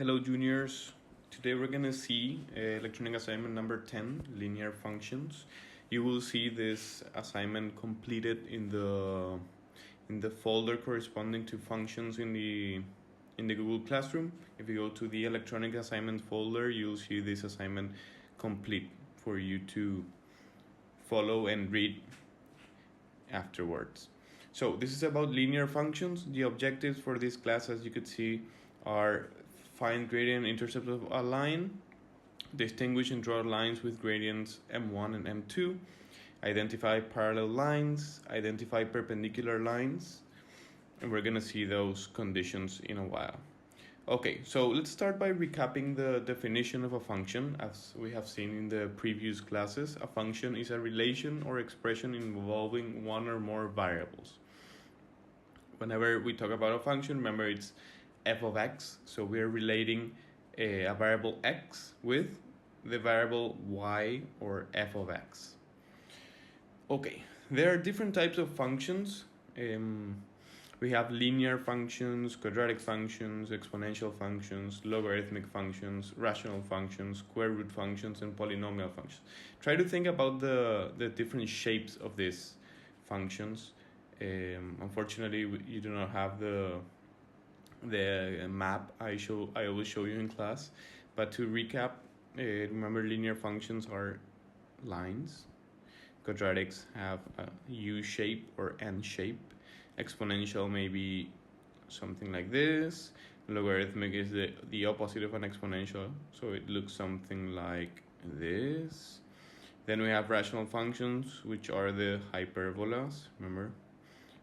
Hello juniors, today we're gonna see electronic assignment number 10, linear functions. You will see this assignment completed in the folder corresponding to functions in the Google Classroom. If you go to the electronic assignment folder, you'll see this assignment complete for you to follow and read afterwards. So this is about linear functions. The objectives for this class, as you could see, are find gradient intercept of a line, distinguish and draw lines with gradients m1 and m2, identify parallel lines, identify perpendicular lines, and we're gonna see those conditions in a while. Okay, so let's start by recapping the definition of a function. As we have seen in the previous classes, a function is a relation or expression involving one or more variables. Whenever we talk about a function, remember it's f of x, so we're relating a variable x with the variable y or f of x. Okay, there are different types of functions. We have linear functions, quadratic functions, exponential functions, logarithmic functions, rational functions, square root functions, and polynomial functions. Try to think about the different shapes of these functions. Unfortunately, you do not have the map I always show you in class, but to recap, remember linear functions are lines, quadratics have a U shape or N shape, exponential may be something like this, logarithmic is the opposite of an exponential, so it looks something like this. Then we have rational functions, which are the hyperbolas, remember,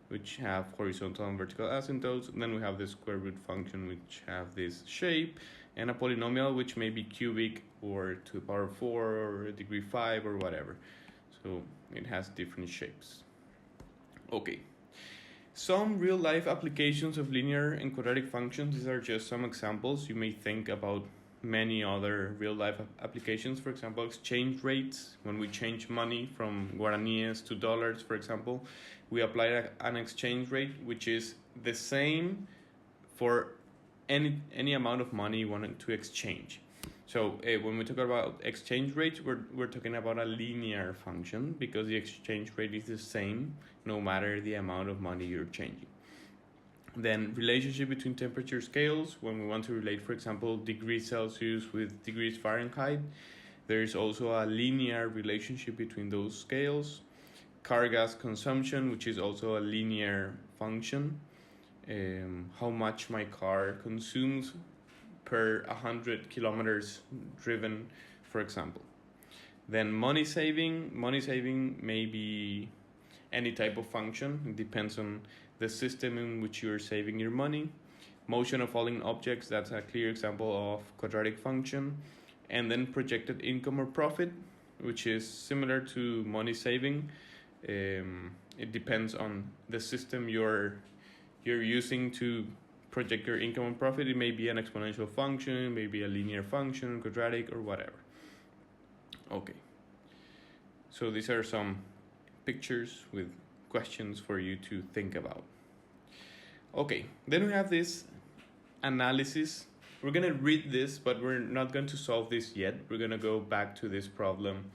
which have horizontal and vertical asymptotes. And then we have the square root function, which have this shape, and a polynomial, which may be cubic or to the power 4 or degree 5 or whatever. So it has different shapes. Okay, some real-life applications of linear and quadratic functions. These are just some examples. You may think about many other real-life applications. For example, exchange rates. When we change money from guaraníes to dollars, for example, we apply an exchange rate which is the same for any amount of money you want to exchange. So when we talk about exchange rates, we're talking about a linear function because the exchange rate is the same no matter the amount of money you're changing. Then relationship between temperature scales. When we want to relate, for example, degrees Celsius with degrees Fahrenheit, there is also a linear relationship between those scales. Car gas consumption, which is also a linear function. How much my car consumes per 100 kilometers driven, for example. Then money saving may be any type of function. It depends on the system in which you're saving your money. Motion of falling objects, that's a clear example of quadratic function. And then projected income or profit, which is similar to money saving. It depends on the system you're using to project your income and profit. It may be an exponential function, maybe a linear function, quadratic, or whatever. Okay, so these are some pictures with questions for you to think about. Okay, then we have this analysis. We're gonna read this, but we're not going to solve this yet. We're gonna go back to this problem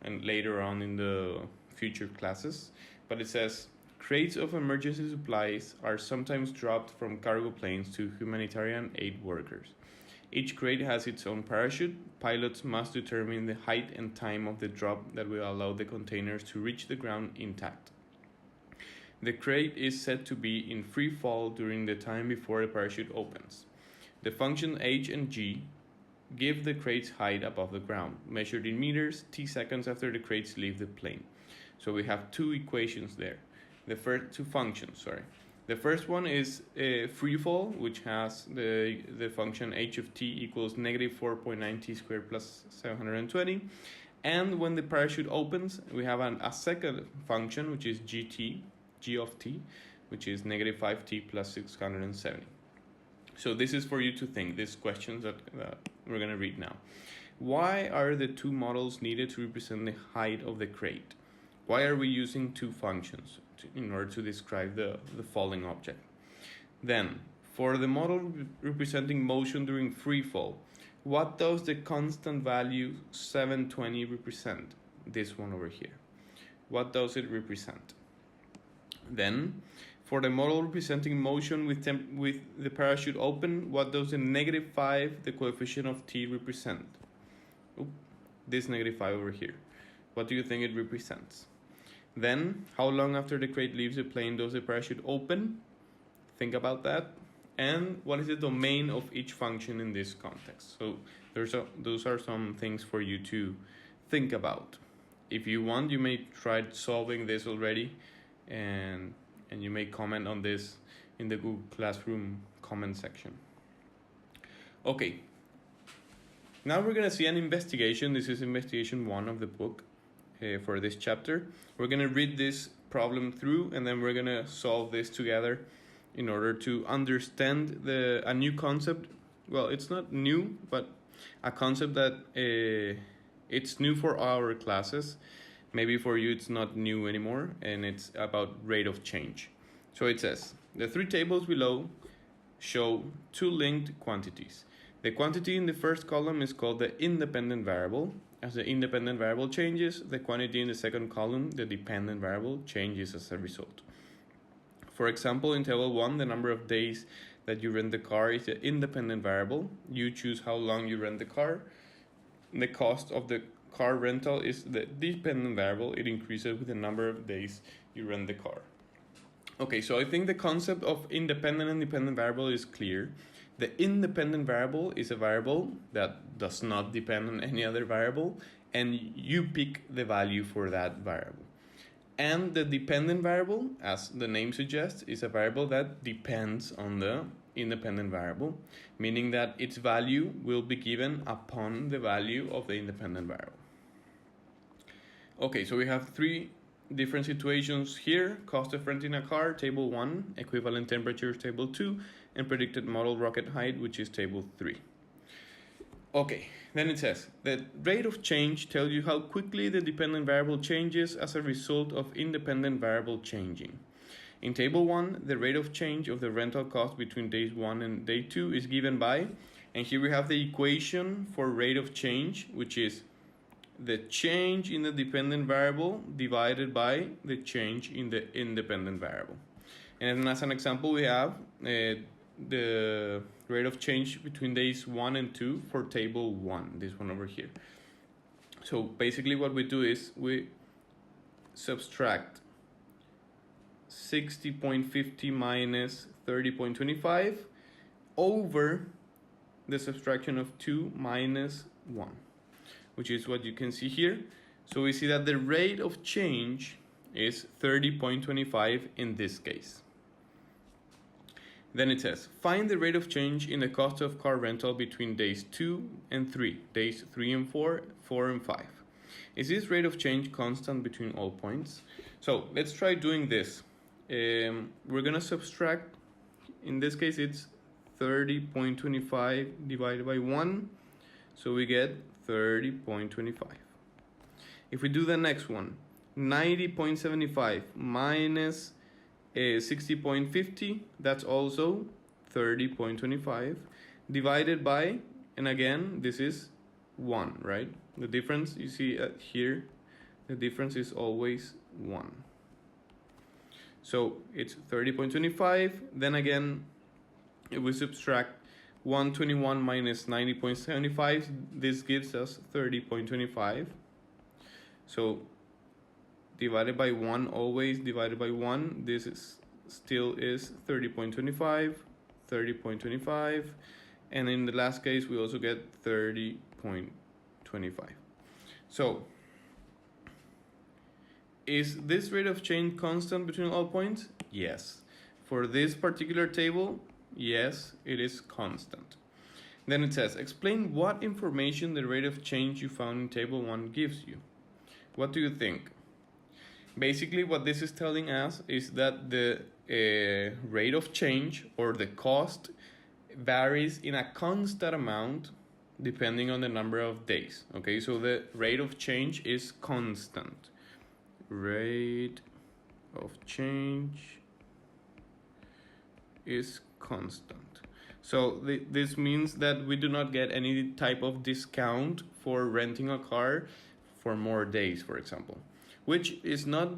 and later on in the future classes. But it says, crates of emergency supplies are sometimes dropped from cargo planes to humanitarian aid workers. Each crate has its own parachute. Pilots must determine the height and time of the drop that will allow the containers to reach the ground intact. The crate is said to be in free fall during the time before the parachute opens. The functions h and g give the crate's height above the ground, measured in meters, t seconds after the crates leave the plane. So we have two equations there. The first two functions, sorry. The first one is free fall, which has the function h of t equals negative 4.9 t squared plus 720. And when the parachute opens, we have a second function, which is g of t, which is negative 5t plus 670. So this is for you to think, these questions that we're going to read now. Why are the two models needed to represent the height of the crate? Why are we using two functions in order to describe the falling object? Then, For the model representing motion during free fall, what does the constant value 720 represent? This one over here. What does it represent? Then, for the model representing motion with the parachute open, what does the -5, the coefficient of t, represent? This -5 over here. What do you think it represents? Then, how long after the crate leaves the plane does the parachute open? Think about that. And what is the domain of each function in this context? So those are some things for you to think about. If you want, you may try solving this already, and you may comment on this in the Google Classroom comment section. Okay, now we're gonna see an investigation. This is investigation 1 of the book for this chapter. We're gonna read this problem through, and then we're gonna solve this together in order to understand a new concept. Well, it's not new, but a concept that it's new for our classes. Maybe for you it's not new anymore, and it's about rate of change. So it says, the 3 tables below show 2 linked quantities. The quantity in the first column is called the independent variable. As the independent variable changes, the quantity in the second column, the dependent variable, changes as a result. For example, in table 1, the number of days that you rent the car is the independent variable. You choose how long you rent the car. The cost of the car rental is the dependent variable. It increases with the number of days you rent the car. Okay, so I think the concept of independent and dependent variable is clear. The independent variable is a variable that does not depend on any other variable, and you pick the value for that variable. And the dependent variable, as the name suggests, is a variable that depends on the independent variable, meaning that its value will be given upon the value of the independent variable. Okay, so we have 3 different situations here: cost of renting a car, table 1, equivalent temperatures, table 2, and predicted model rocket height, which is table 3. Okay, then it says the rate of change tells you how quickly the dependent variable changes as a result of independent variable changing. In table 1, the rate of change of the rental cost between days 1 and day 2 is given by, and here we have the equation for rate of change, which is the change in the dependent variable divided by the change in the independent variable. And as an example, we have the rate of change between days 1 and 2 for table 1, this one over here. So basically what we do is we subtract 60.50 minus 30.25 over the subtraction of 2 minus 1, which is what you can see here. So we see that the rate of change is 30.25 in this case. Then it says, find the rate of change in the cost of car rental between days 2 and 3, days 3 and 4, 4 and 5. Is this rate of change constant between all points? So let's try doing this. We're gonna subtract, in this case it's 30.25 divided by 1, so we get 30.25. If we do the next one, 90.75 minus 60.50, that's also 30.25 divided by, and again this is 1, right? The difference you see here, the difference is always 1. So it's 30.25. Then again, if we subtract 121 minus 90.75, this gives us 30.25. So divided by 1, always divided by 1, this is still is 30.25, 30.25, and in the last case we also get 30.25. So is this rate of change constant between all points? Yes. For this particular table, yes, it is constant. Then it says, explain what information the rate of change you found in table 1 gives you. What do you think? Basically, what this is telling us is that the rate of change, or the cost, varies in a constant amount depending on the number of days. Okay, so the rate of change is constant. Rate of change is constant. So this means that we do not get any type of discount for renting a car for more days, for example, which is not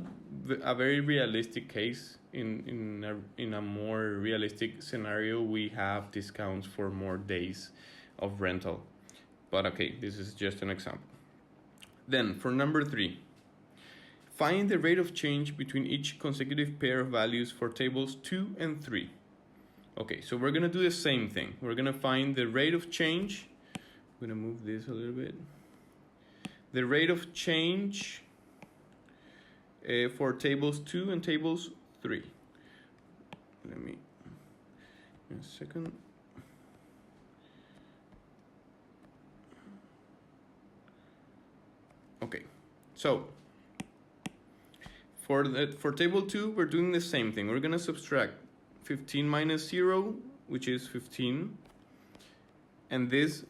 a very realistic case. In a more realistic scenario, we have discounts for more days of rental. But okay, this is just an example. Then for number 3, find the rate of change between each consecutive pair of values for tables 2 and 3. Okay, so we're gonna do the same thing. We're gonna find the rate of change. I'm gonna move this a little bit. The rate of change for tables 2 and tables 3. Let me, a second. Okay, so for table 2, we're doing the same thing. We're gonna subtract 15 minus 0, which is 15, and this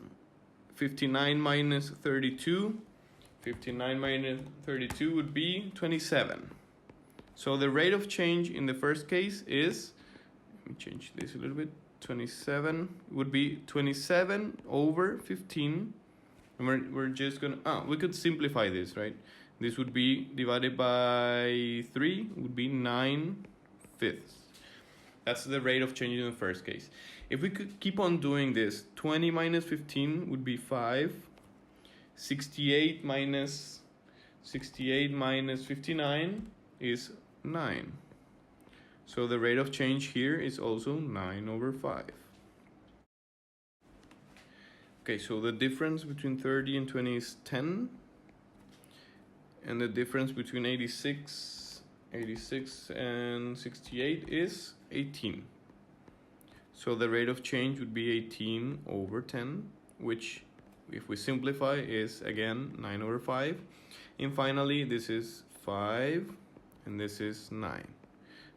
59 minus 32. 59 minus 32 would be 27. So the rate of change in the first case is, let me change this a little bit, 27 would be 27 over 15. And we're just gonna, we could simplify this, right? This would be divided by 3, would be 9/5. That's the rate of change in the first case. If we could keep on doing this, 20 minus 15 would be 5. 68 minus 59 is 9. So the rate of change here is also 9/5. Okay, so the difference between 30 and 20 is 10. And the difference between 86 and 68 is 18. So the rate of change would be 18/10, which if we simplify is again 9/5. And finally this is 5 and this is 9.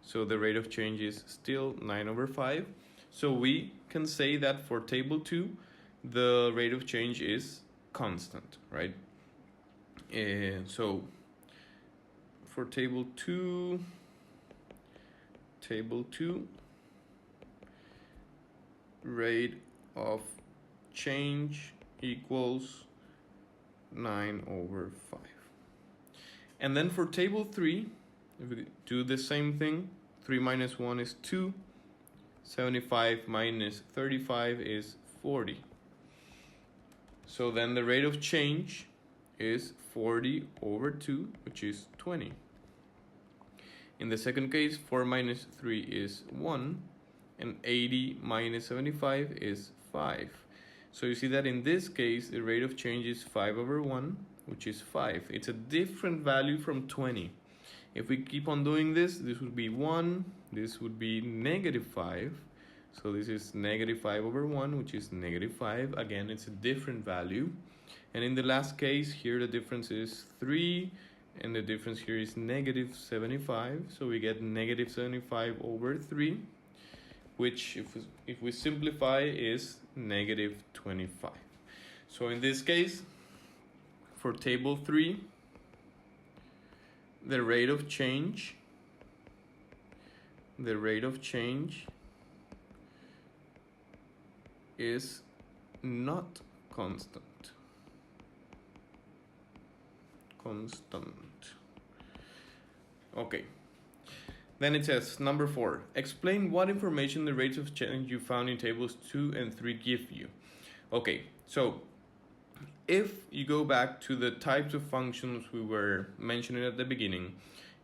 So the rate of change is still 9/5. So we can say that for table 2 the rate of change is constant, right? So for table 2 rate of change equals 9/5. And then for table 3, if we do the same thing, 3 minus 1 is 2, 75 minus 35 is 40. So then the rate of change is 40/2, which is 20. In the second case, 4 minus 3 is 1, and 80 minus 75 is 5. So you see that in this case, the rate of change is 5/1, which is 5. It's a different value from 20. If we keep on doing this, this would be 1, this would be -5. So this is -5/1, which is -5. Again, it's a different value. And in the last case, here the difference is 3, and the difference here is -75. So we get -75/3, which if we simplify is -25. So in this case, for table 3, the rate of change is not constant. Okay. Then it says, number 4, explain what information the rates of change you found in tables 2 and 3 give you. Okay, so if you go back to the types of functions we were mentioning at the beginning,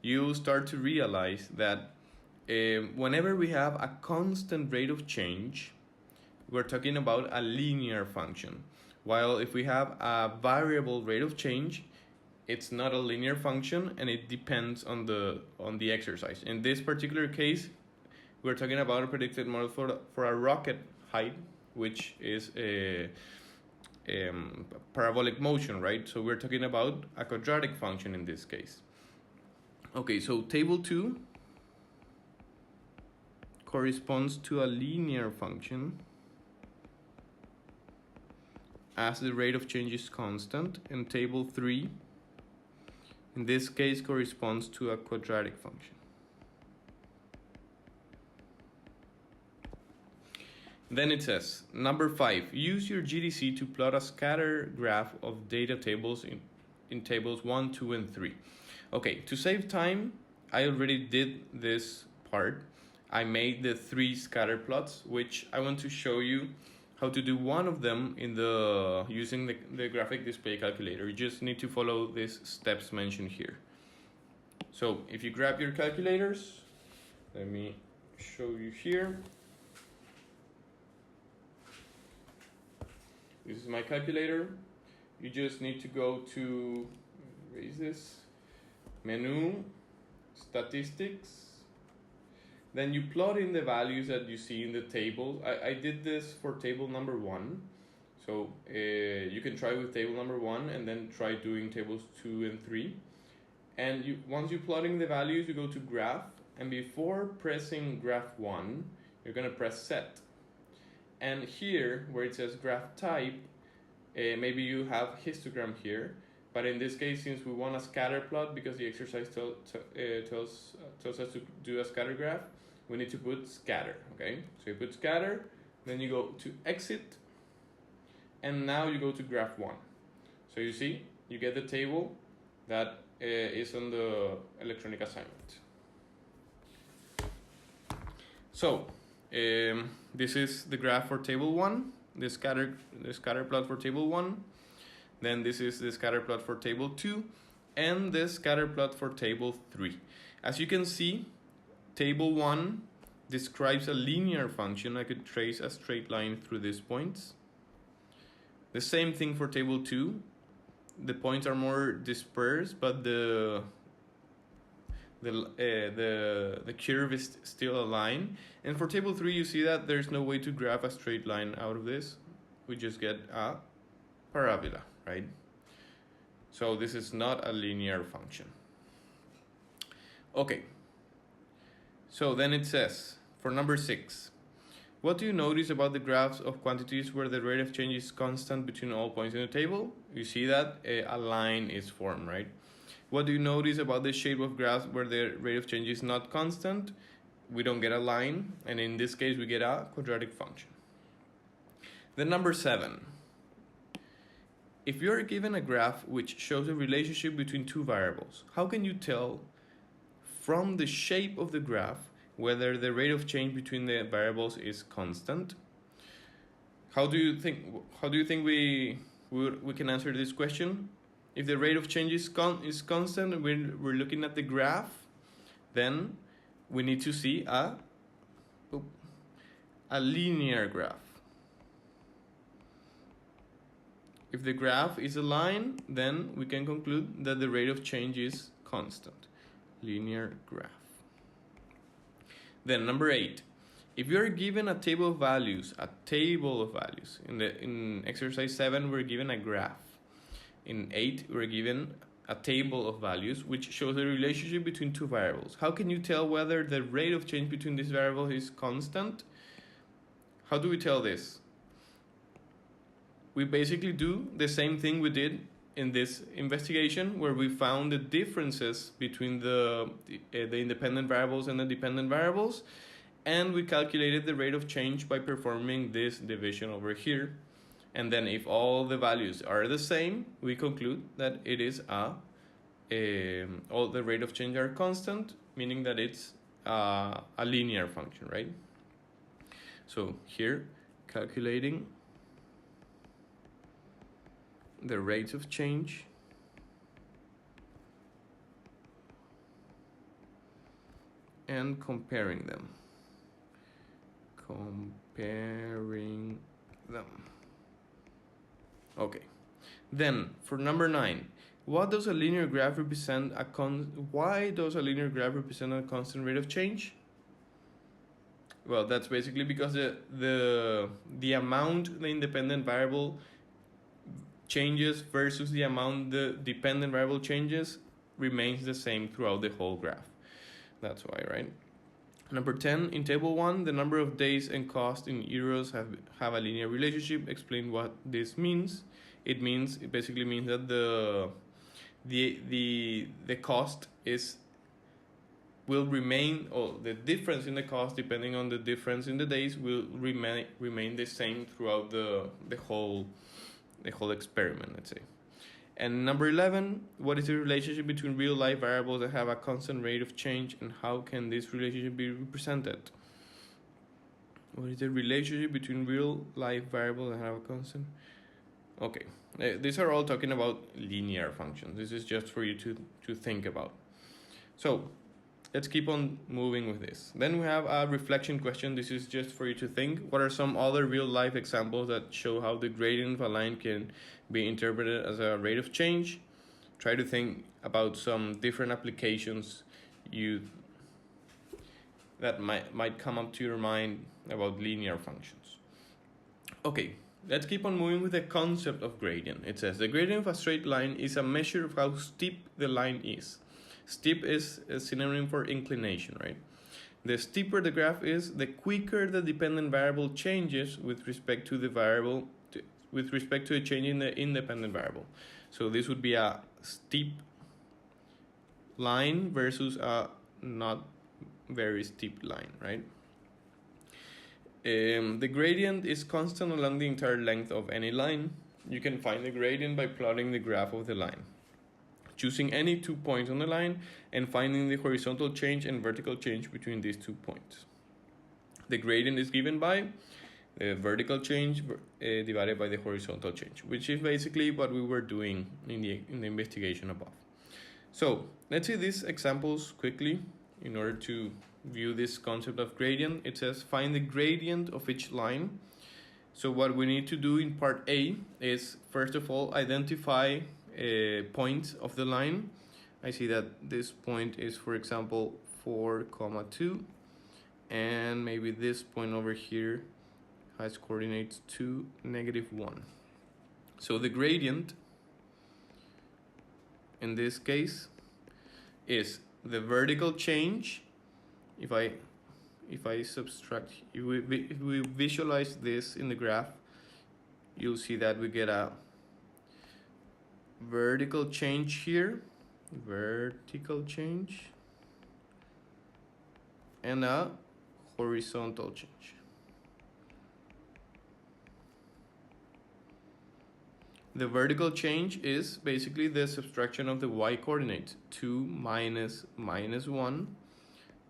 you'll start to realize that whenever we have a constant rate of change, we're talking about a linear function. While if we have a variable rate of change, it's not a linear function and it depends on the exercise. In this particular case, we're talking about a predicted model for a rocket height, which is a parabolic motion, right? So we're talking about a quadratic function in this case. Okay, so table 2 corresponds to a linear function as the rate of change is constant, and table 3 in this case corresponds to a quadratic function. Then it says, number 5, use your GDC to plot a scatter graph of data tables in tables 1, 2, and 3. Okay, to save time, I already did this part. I made the 3 scatter plots, which I want to show you how to do one of them using the graphic display calculator. You just need to follow these steps mentioned here. So if you grab your calculators, let me show you here. This is my calculator. You just need to go to, erase this, menu, statistics. Then you plot in the values that you see in the table. I did this for table number 1. So you can try with table number 1 and then try doing tables 2 and 3. And once you're plotting the values, you go to graph. And before pressing graph 1, you're going to press set. And here, where it says graph type, maybe you have histogram here. But in this case, since we want a scatter plot, because the exercise tells us to do a scatter graph, we need to put scatter, okay? So you put scatter, then you go to exit, and now you go to graph 1. So you see, you get the table that is on the electronic assignment. So this is the graph for table 1, the scatter plot for table 1. Then this is the scatter plot for table 2 and the scatter plot for table 3. As you can see, table 1 describes a linear function. I could trace a straight line through these points. The same thing for table 2. The points are more dispersed, but the curve is still a line. And for table 3, you see that there's no way to graph a straight line out of this. We just get a parabola, right? So this is not a linear function. Okay. So then it says, for number 6, what do you notice about the graphs of quantities where the rate of change is constant between all points in the table? You see that a line is formed, right? What do you notice about the shape of graphs where the rate of change is not constant? We don't get a line, and in this case we get a quadratic function. Then number 7. If you're given a graph which shows a relationship between 2 variables, how can you tell from the shape of the graph whether the rate of change between the variables is constant? How do you think we can answer this question? If the rate of change is constant, we're looking at the graph, then we need to see a linear graph. If the graph is a line, then we can conclude that the rate of change is constant. Linear graph. Then number 8. If you are given a table of values, in exercise 7 we're given a graph. In 8 we're given a table of values which shows a relationship between 2 variables. How can you tell whether the rate of change between these variables is constant? How do we tell this? We basically do the same thing we did in this investigation, where we found the differences between the independent variables and the dependent variables, and we calculated the rate of change by performing this division over here. And then if all the values are the same, we conclude that it is all the rate of change are constant, meaning that it's a linear function, right? So here, calculating the rates of change and comparing them. Okay. Then for number 9, why does a linear graph represent a constant rate of change? Well, that's basically because the amount the independent variable changes versus the amount the dependent variable changes remains the same throughout the whole graph. That's why, right? Number 10, in table 1, the number of days and cost in euros have a linear relationship. Explain what this means. It basically means that the cost is will remain, or the difference in the cost, depending on the difference in the days, will remain the same throughout the whole experiment, let's say. And number 11, what is the relationship between real life variables that have a constant rate of change, and how can this relationship be represented? What is the relationship between real life variables that have a constant? Okay, these are all talking about linear functions. This is just for you to think about. So let's keep on moving with this. Then we have a reflection question. This is just for you to think. What are some other real life examples that show how the gradient of a line can be interpreted as a rate of change? Try to think about some different applications that might come up to your mind about linear functions. Okay, let's keep on moving with the concept of gradient. It says the gradient of a straight line is a measure of how steep the line is. Steep is a synonym for inclination, right? The steeper the graph is, the quicker the dependent variable changes with respect to the change in the independent variable. So this would be a steep line versus a not very steep line, right? The gradient is constant along the entire length of any line. You can find the gradient by plotting the graph of the line, choosing any 2 points on the line, and finding the horizontal change and vertical change between these 2 points. The gradient is given by the vertical change divided by the horizontal change, which is basically what we were doing in the investigation above. So let's see these examples quickly in order to view this concept of gradient. It says find the gradient of each line. So what we need to do in part A is, first of all, identify a point of the line. I see that this point is, for example, 4,2, and maybe this point over here has coordinates 2, -1. So the gradient in this case is the vertical change. If we visualize this in the graph, you'll see that we get a vertical change here, vertical change, and a horizontal change. The vertical change is basically the subtraction of the y coordinate, 2 minus -1,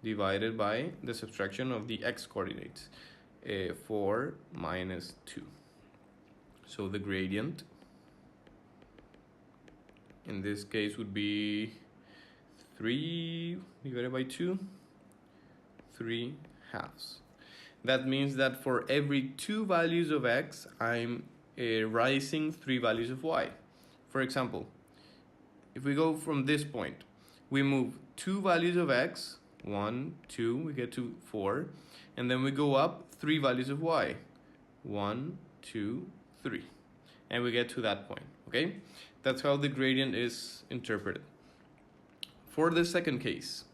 divided by the subtraction of the x coordinates, 4 minus 2. So the gradient in this case would be 3 divided by 2, 3/2. That means that for every 2 values of x, I'm rising 3 values of y. For example, if we go from this point, we move 2 values of x, 1, 2, we get to 4, and then we go up 3 values of y, 1, 2, 3, and we get to that point, okay? That's how the gradient is interpreted. For the second case,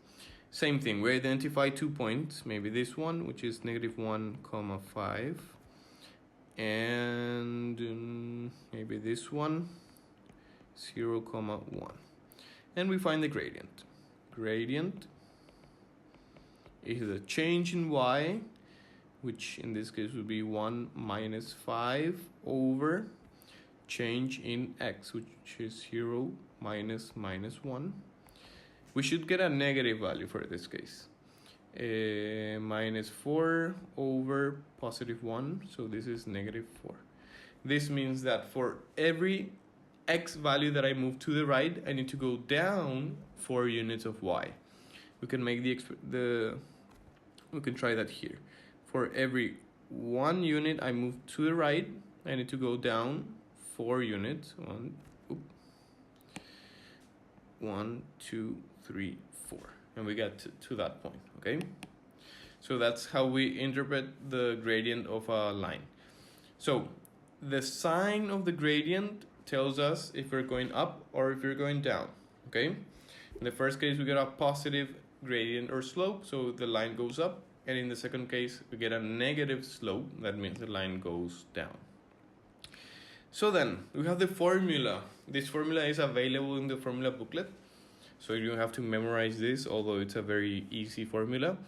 same thing, we identify 2 points, maybe this one, which is -1,5, and maybe this one, 0,1, and we find the gradient. Gradient is the change in y, which in this case would be 1 minus 5 over change in x, which is 0 minus -1. We should get a negative value for this case. -4 over +1, so this is -4. This means that for every x value that I move to the right, I need to go down 4 units of y. We can make we can try that here. For every 1 unit I move to the right, I need to go down 4 units. 1, 2, 3, 4, and we get to that point, okay? So that's how we interpret the gradient of a line. So the sign of the gradient tells us if we're going up or if we're going down, okay? In the first case, we get a positive gradient or slope, so the line goes up, and in the second case, we get a negative slope, that means the line goes down. So then, we have the formula. This formula is available in the formula booklet. So you have to memorize this, although it's a very easy formula.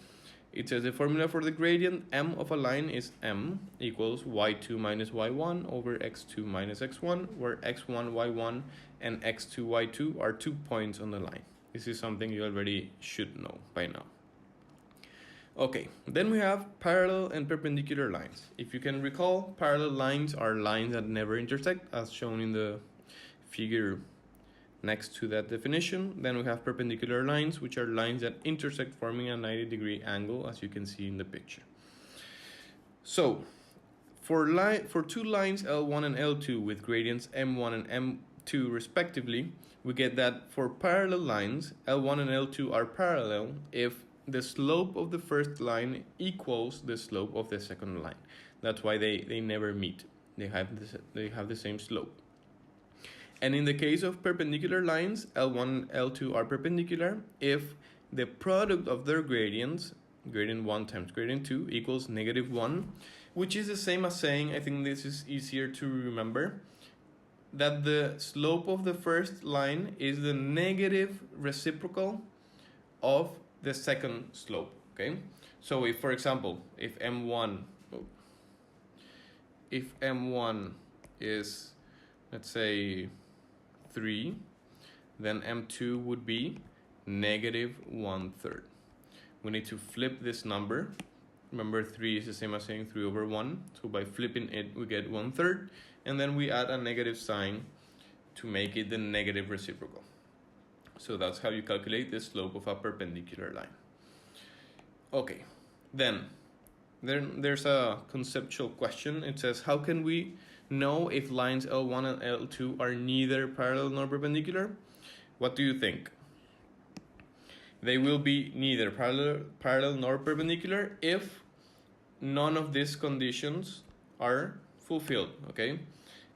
It says the formula for the gradient m of a line is m equals y2 minus y1 over x2 minus x1, where x1, y1, and x2, y2 are 2 points on the line. This is something you already should know by now. Okay, then we have parallel and perpendicular lines. If you can recall, parallel lines are lines that never intersect, as shown in the figure next to that definition. Then we have perpendicular lines, which are lines that intersect, forming a 90-degree angle, as you can see in the picture. So for two lines L1 and L2 with gradients m1 and m2 respectively, we get that for parallel lines, L1 and L2 are parallel if the slope of the first line equals the slope of the second line. That's why they never meet. They have the same slope. And in the case of perpendicular lines, L1 and L2 are perpendicular if the product of their gradients, gradient 1 times gradient 2, equals -1, which is the same as saying, I think this is easier to remember, that the slope of the first line is the negative reciprocal of the second slope, okay? So if, for example, if m1 is, let's say, 3, then m2 would be -1/3. We need to flip this number. Remember, 3 is the same as saying 3 over 1. So by flipping it, we get 1/3. And then we add a negative sign to make it the negative reciprocal. So that's how you calculate the slope of a perpendicular line. Okay, then there's a conceptual question. It says, how can we know if lines L1 and L2 are neither parallel nor perpendicular? What do you think? They will be neither parallel nor perpendicular if none of these conditions are fulfilled, okay?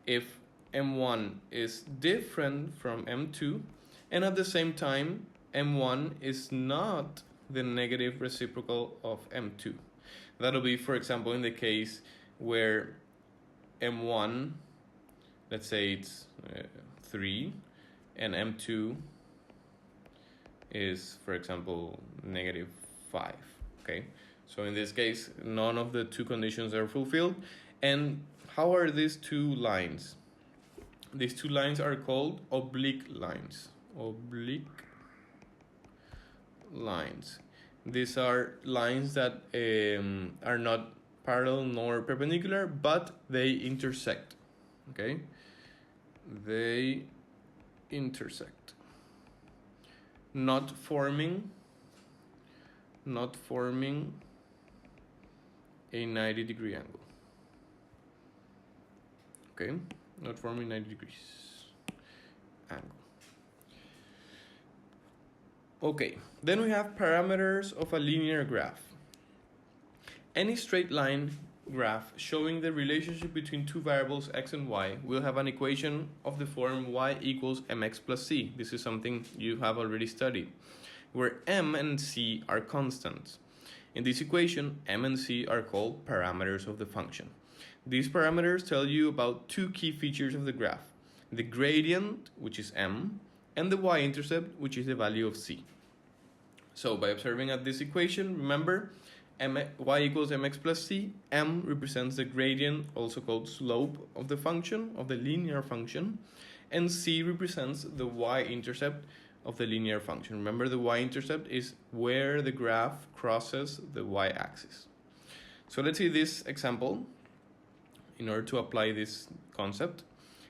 If M1 is different from M2, and at the same time, M1 is not the negative reciprocal of M2. That'll be, for example, in the case where M1, let's say it's 3, and M2 is, for example, -5, okay? So in this case, none of the two conditions are fulfilled. And how are these two lines? These two lines are called oblique lines. Oblique lines. These are lines that are not parallel nor perpendicular, but they intersect, okay? They intersect, not forming a 90-degree angle, okay? Not forming 90 degrees angle. Okay, then we have parameters of a linear graph. Any straight line graph showing the relationship between two variables x and y will have an equation of the form y equals mx plus c. This is something you have already studied, where m and c are constants. In this equation, m and c are called parameters of the function. These parameters tell you about two key features of the graph: the gradient, which is m, and the y-intercept, which is the value of c. So by observing at this equation, remember, y equals mx plus c, m represents the gradient, also called slope of the function, of the linear function, and c represents the y-intercept of the linear function. Remember, the y-intercept is where the graph crosses the y-axis. So let's see this example in order to apply this concept.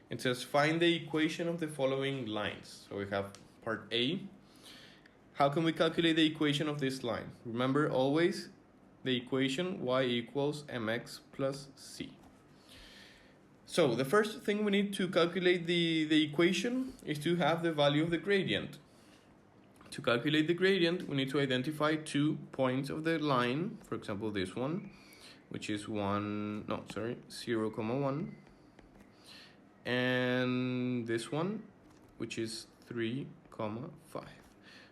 It says, find the equation of the following lines. So we have part A. How can we calculate the equation of this line? Remember, always the equation y equals mx plus c. So the first thing we need to calculate the equation is to have the value of the gradient. To calculate the gradient, we need to identify 2 points of the line. For example, this one, which is 0,1, and this one, which is 3,5.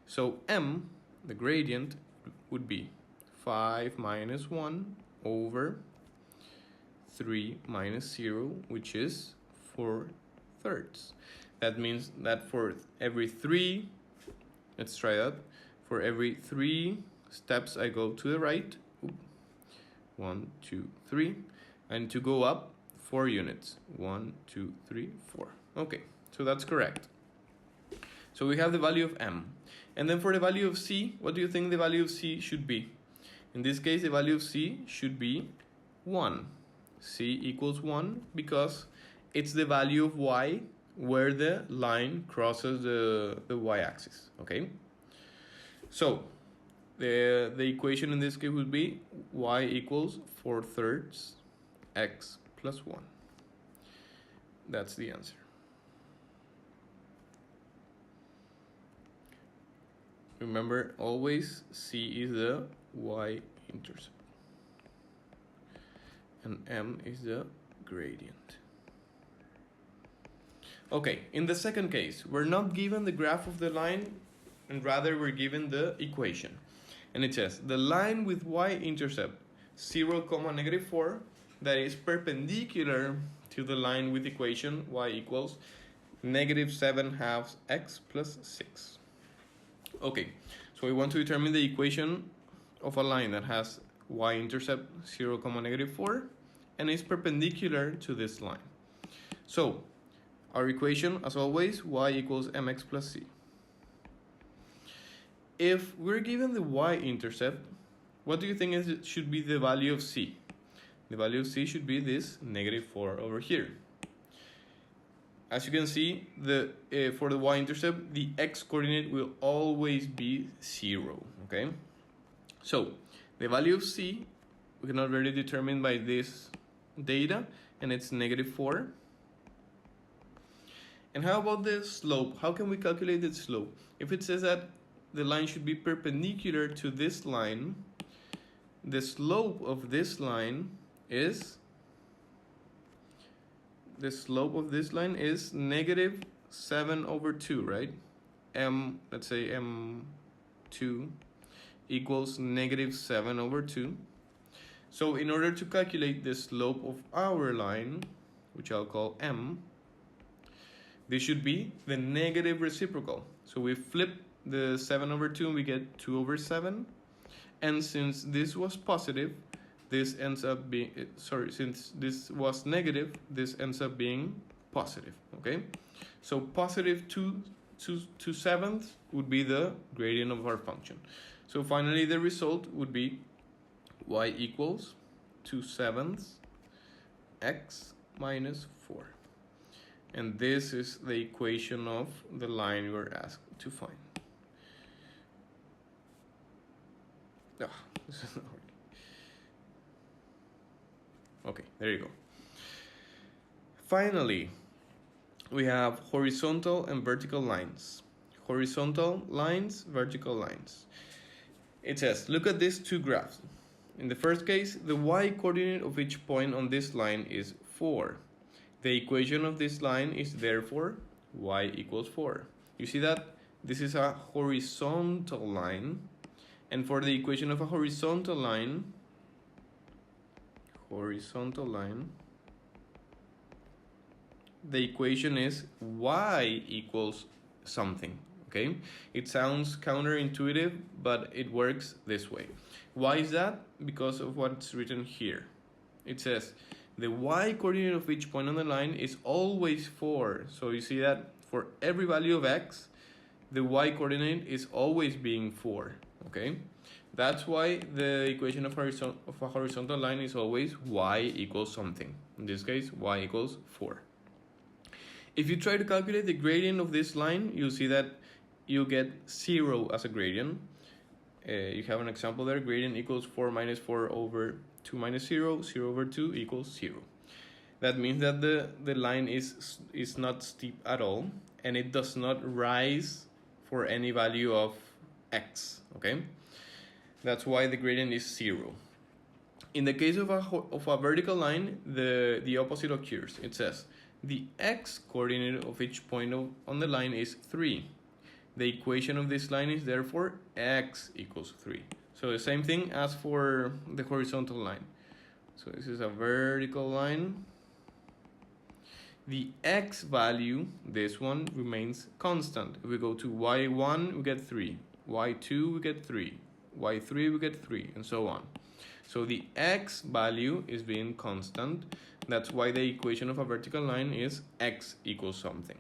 So m, the gradient, would be 5 minus 1 over 3 minus 0, which is 4/3. That means that for every 3 Let's try that. For every 3 steps I go to the right, 1, 2, 3, and to go up 4 units, 1, 2, 3, 4. Okay, so that's correct. So we have the value of m. And then for the value of c, what do you think the value of c should be? In this case, the value of c should be 1. c equals 1 because it's the value of y where the line crosses the y-axis, okay? So the equation in this case would be y equals 4/3 x plus 1. That's the answer. Remember, always c is the y-intercept and m is the gradient. Okay, in the second case, we're not given the graph of the line, and rather we're given the equation. And it says, the line with y-intercept 0, -4, that is perpendicular to the line with equation y equals -7/2 x plus 6. Okay, so we want to determine the equation of a line that has y-intercept 0, -4 and is perpendicular to this line. So our equation, as always, y equals mx plus c. If we're given the y-intercept, what do you think should be the value of c? The value of c should be this -4 over here. As you can see, for the y-intercept, the x-coordinate will always be 0, okay? So the value of c, we can already determine by this data, and it's -4. And how about the slope? How can we calculate the slope? If it says that the line should be perpendicular to this line, the slope of this line is -7/2, right? Let's say m2 equals -7/2. So in order to calculate the slope of our line, which I'll call m, this should be the negative reciprocal. So we flip the 7/2 and we get 2/7. And since this was positive, this ends up being, since this was negative, this ends up being positive, okay? So positive 2/7 would be the gradient of our function. So finally the result would be y equals 2/7 x minus 4. And this is the equation of the line we're asked to find. This is not working. Okay, there you go. Finally, we have horizontal and vertical lines. Horizontal lines, vertical lines. It says, look at these two graphs. In the first case, the y-coordinate of each point on this line is 4. The equation of this line is therefore y equals 4. You see that this is a horizontal line, and for the equation of a horizontal line, the equation is y equals something, okay? It sounds counterintuitive, but it works this way. Why is that? Because of what's written here. It says the y-coordinate of each point on the line is always 4. So you see that for every value of x, the y-coordinate is always being 4, okay? That's why the equation of a horizontal line is always y equals something. In this case, y equals 4. If you try to calculate the gradient of this line, you'll see that you get 0 as a gradient. You have an example there, gradient equals 4 minus 4 over 2 minus 0, 0/2 equals 0. That means that the line is not steep at all, and it does not rise for any value of x, okay? That's why the gradient is 0. In the case of a vertical line, the opposite occurs. It says the x-coordinate of each point on the line is 3. The equation of this line is therefore x equals 3. So the same thing as for the horizontal line. So this is a vertical line. the x value, this one, remains constant. If we go to y1, we get 3. y2, we get 3. y3, we get 3, and so on. So the x value is being constant. That's why the equation of a vertical line is x equals something.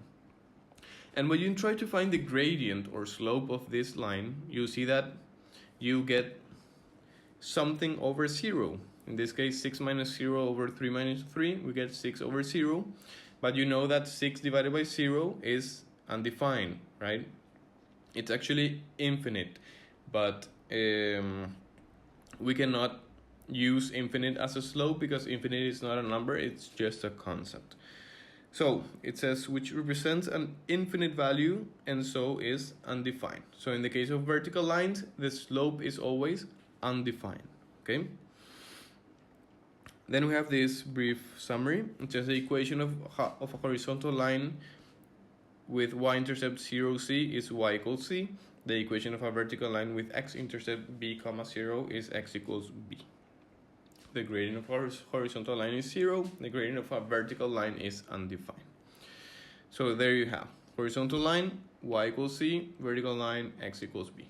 And when you try to find the gradient or slope of this line, you see that you get something over 0. In this case, 6 minus 0 over 3 minus 3, we get 6 over 0. But you know that 6 divided by 0 is undefined, right? It's actually infinite, but we cannot use infinite as a slope because infinite is not a number, it's just a concept. So it says which represents an infinite value and so is undefined. So in the case of vertical lines, the slope is always undefined, okay? Then we have this brief summary. It says the equation of a horizontal line with y-intercept 0c is y equals c. The equation of a vertical line with x-intercept b comma 0 is x equals b. The gradient of a horizontal line is 0. The gradient of a vertical line is undefined. So there you have horizontal line, y equals c, vertical line, x equals b.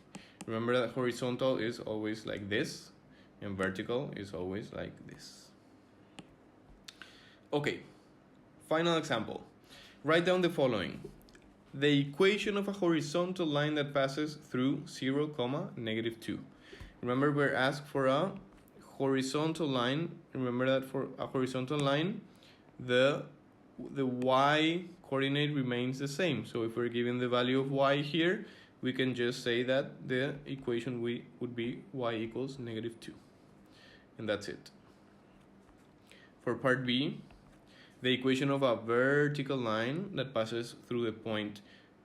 Remember that horizontal is always like this, and vertical is always like this. Okay, final example. Write down the following. The equation of a horizontal line that passes through 0, negative 2. Remember, we're asked for a horizontal line. Remember that for a horizontal line, the y coordinate remains the same. So if we're given the value of y here, we can just say that the equation would be y equals negative 2. And that's it. For part B, the equation of a vertical line that passes through the point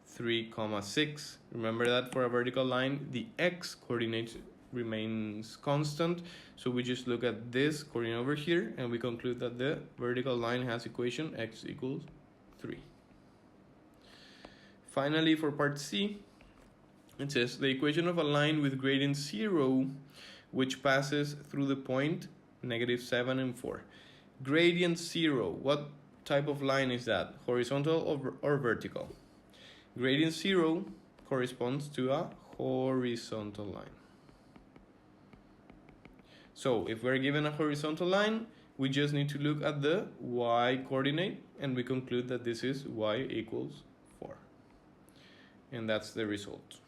3, 6. Remember that for a vertical line, the x coordinate remains constant. So we just look at this coordinate over here and we conclude that the vertical line has equation x equals 3. Finally, for part C, it says the equation of a line with gradient 0 which passes through the point negative 7 and 4. Gradient 0, what type of line is that? Horizontal or vertical? Gradient 0 corresponds to a horizontal line. So if we're given a horizontal line, we just need to look at the y coordinate and we conclude that this is y equals 4. And that's the result.